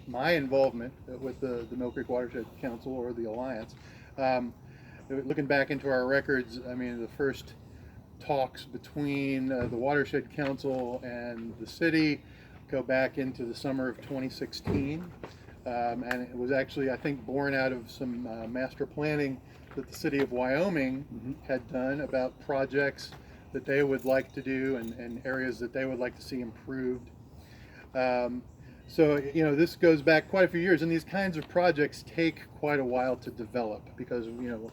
my involvement with the Mill Creek Watershed Council, or the Alliance. Looking back into our records, I mean, the first talks between the Watershed Council and the city go back into the summer of 2016. And it was actually, I think, born out of some master planning that the city of Wyoming had done about projects that they would like to do, and areas that they would like to see improved. So, you know, this goes back quite a few years, and these kinds of projects take quite a while to develop because, you know,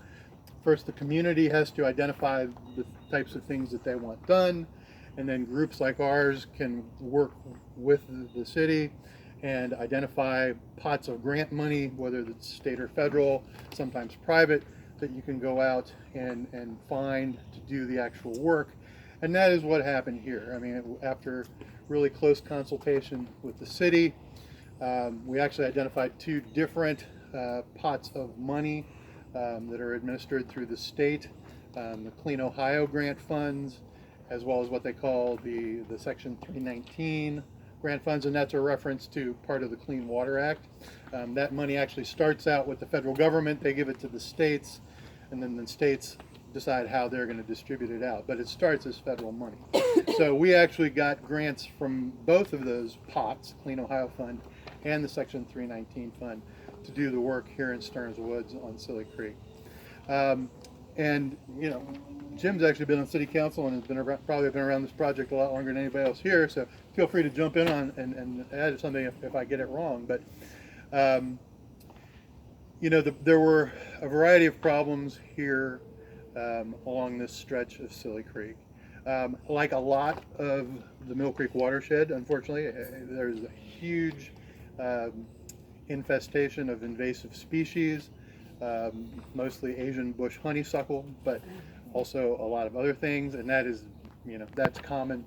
first the community has to identify the types of things that they want done, and then groups like ours can work with the city and identify pots of grant money, whether it's state or federal, sometimes private, that you can go out and find to do the actual work. And that is what happened here. I mean, after really close consultation with the city, we actually identified two different pots of money that are administered through the state, the Clean Ohio grant funds, as well as what they call the Section 319 grant funds, and that's a reference to part of the Clean Water Act. That money actually starts out with the federal government. They give it to the states, and then the states decide how they're going to distribute it out. But it starts as federal money. So we actually got grants from both of those pots, Clean Ohio Fund and the Section 319 Fund, to do the work here in Stearns Woods on Cilley Creek. And, you know, Jim's actually been on city council and has been around, probably been around this project a lot longer than anybody else here, so feel free to jump in on and add something if I get it wrong. But you know, there were a variety of problems here along this stretch of Cilley Creek. Like a lot of the Mill Creek watershed, unfortunately, there's a huge infestation of invasive species, mostly Asian bush honeysuckle, but also a lot of other things, and that is, you know, that's common